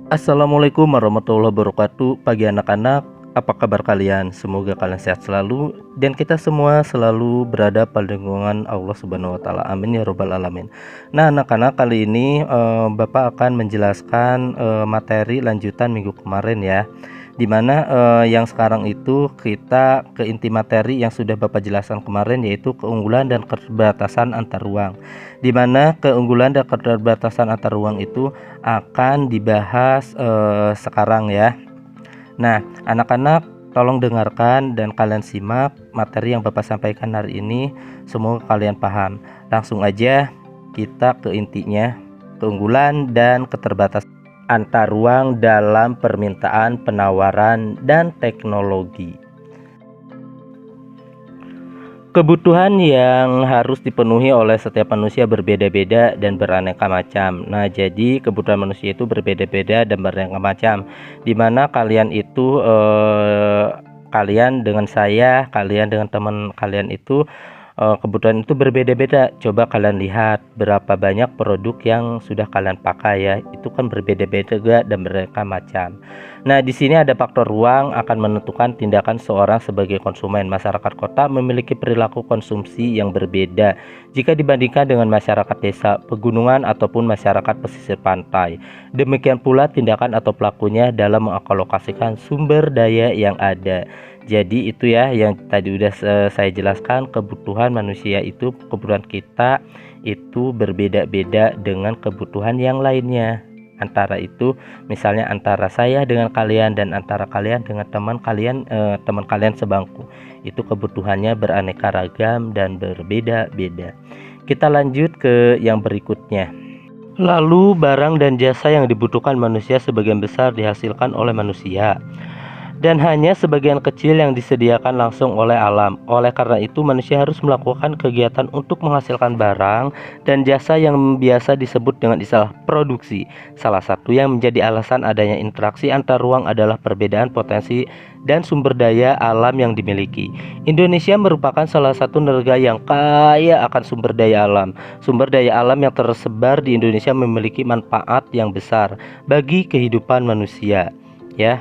Assalamualaikum warahmatullahi wabarakatuh. Pagi anak-anak, apa kabar kalian? Semoga kalian sehat selalu dan kita semua selalu berada pada lindungan Allah Subhanahu wa taala. Amin ya robbal alamin. Nah, anak-anak, kali ini Bapak akan menjelaskan materi lanjutan minggu kemarin ya. Dimana yang sekarang itu kita ke inti materi yang sudah Bapak jelaskan kemarin, yaitu keunggulan dan keterbatasan antar ruang. Dimana keunggulan dan keterbatasan antar ruang itu akan dibahas sekarang ya. Nah, anak-anak, tolong dengarkan dan kalian simak materi yang Bapak sampaikan hari ini. Semoga kalian paham. Langsung aja kita ke intinya. Keunggulan dan keterbatasan antar ruang dalam permintaan, penawaran, dan teknologi. Kebutuhan yang harus dipenuhi oleh setiap manusia berbeda-beda dan beraneka macam. Nah, jadi kebutuhan manusia itu berbeda-beda dan beraneka macam. Dimana kalian itu kalian dengan saya, kalian dengan teman kalian itu kebutuhan itu berbeda-beda. Coba kalian lihat berapa banyak produk yang sudah kalian pakai ya. Itu kan berbeda-beda juga dan beraneka macam. Nah, di sini ada faktor ruang akan menentukan tindakan seorang sebagai konsumen. Masyarakat kota memiliki perilaku konsumsi yang berbeda jika dibandingkan dengan masyarakat desa, pegunungan ataupun masyarakat pesisir pantai. Demikian pula tindakan atau pelakunya dalam mengalokasikan sumber daya yang ada. Jadi itu ya yang tadi udah saya jelaskan, kebutuhan manusia itu, kebutuhan kita itu berbeda-beda dengan kebutuhan yang lainnya. Antara itu misalnya antara saya dengan kalian dan antara kalian dengan teman kalian sebangku. Itu kebutuhannya beraneka ragam dan berbeda-beda. Kita lanjut ke yang berikutnya. Lalu barang dan jasa yang dibutuhkan manusia sebagian besar dihasilkan oleh manusia, dan hanya sebagian kecil yang disediakan langsung oleh alam. Oleh karena itu, manusia harus melakukan kegiatan untuk menghasilkan barang dan jasa yang biasa disebut dengan istilah produksi. Salah satu yang menjadi alasan adanya interaksi antar ruang adalah perbedaan potensi dan sumber daya alam yang dimiliki. Indonesia merupakan salah satu negara yang kaya akan sumber daya alam. Sumber daya alam yang tersebar di Indonesia memiliki manfaat yang besar bagi kehidupan manusia, ya.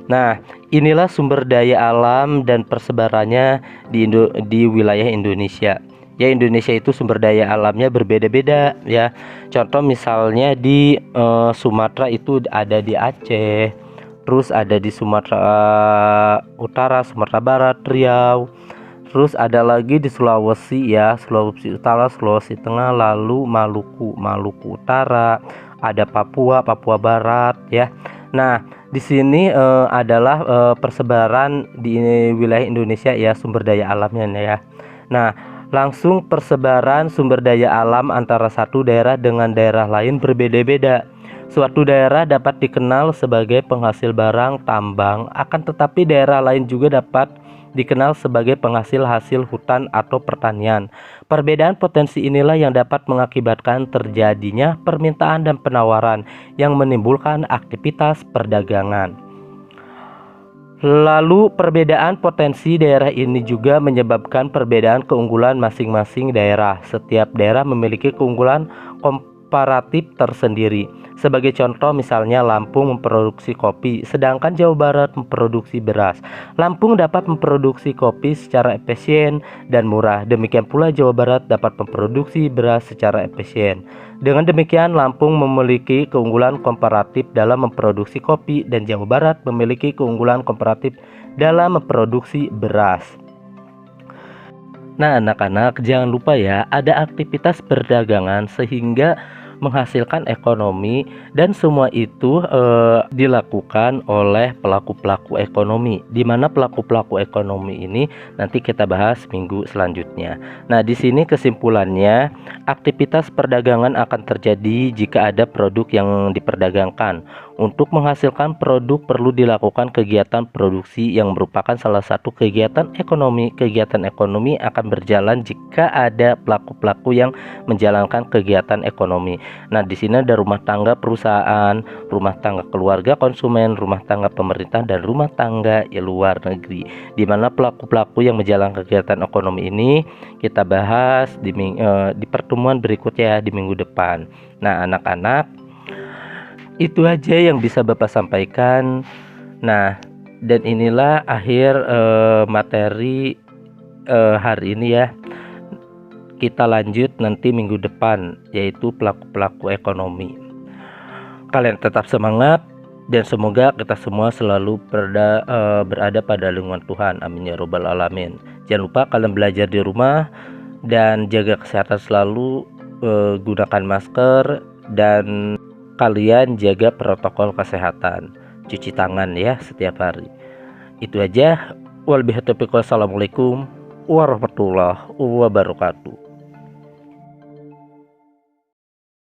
Nah, inilah sumber daya alam dan persebarannya di wilayah Indonesia. Ya, Indonesia itu sumber daya alamnya berbeda-beda ya. Contoh misalnya di Sumatera itu ada di Aceh, terus ada di Sumatera Utara, Sumatera Barat, Riau. Terus ada lagi di Sulawesi ya, Sulawesi Utara, Sulawesi Tengah, lalu Maluku Utara, ada Papua Barat ya. Nah, di sini adalah persebaran di wilayah Indonesia ya, sumber daya alamnya ya. Nah, langsung persebaran sumber daya alam antara satu daerah dengan daerah lain berbeda-beda. Suatu daerah dapat dikenal sebagai penghasil barang tambang, akan tetapi daerah lain juga dapat dikenal sebagai penghasil hasil hutan atau pertanian. Perbedaan potensi inilah yang dapat mengakibatkan terjadinya permintaan dan penawaran yang menimbulkan aktivitas perdagangan. Lalu perbedaan potensi daerah ini juga menyebabkan perbedaan keunggulan masing-masing daerah. Setiap daerah memiliki keunggulan komparatif tersendiri. Sebagai contoh misalnya Lampung memproduksi kopi, sedangkan Jawa Barat memproduksi beras. Lampung dapat memproduksi kopi secara efisien dan murah. Demikian pula Jawa Barat dapat memproduksi beras secara efisien. Dengan demikian, Lampung memiliki keunggulan komparatif dalam memproduksi kopi dan Jawa Barat memiliki keunggulan komparatif dalam memproduksi beras. Nah, anak-anak, jangan lupa ya, ada aktivitas perdagangan sehingga menghasilkan ekonomi, dan semua itu dilakukan oleh pelaku-pelaku ekonomi, di mana pelaku-pelaku ekonomi ini nanti kita bahas minggu selanjutnya. Nah, di sini kesimpulannya, aktivitas perdagangan akan terjadi jika ada produk yang diperdagangkan. Untuk menghasilkan produk perlu dilakukan kegiatan produksi yang merupakan salah satu kegiatan ekonomi. Kegiatan ekonomi akan berjalan jika ada pelaku-pelaku yang menjalankan kegiatan ekonomi. Nah, di sini ada rumah tangga perusahaan, rumah tangga keluarga konsumen, rumah tangga pemerintah, dan rumah tangga luar negeri. Di mana pelaku-pelaku yang menjalankan kegiatan ekonomi ini kita bahas di pertemuan berikutnya di minggu depan. Nah, anak-anak, Itu aja yang bisa Bapak sampaikan. Nah, dan inilah akhir materi hari ini ya. Kita lanjut nanti minggu depan, yaitu pelaku-pelaku ekonomi. Kalian tetap semangat dan semoga kita semua selalu berada pada lindungan Tuhan. Amin ya robbal alamin. Jangan lupa kalian belajar di rumah dan jaga kesehatan selalu, gunakan masker dan kalian jaga protokol kesehatan. Cuci tangan ya setiap hari. Itu aja. Wassalamualaikum warahmatullahi wabarakatuh.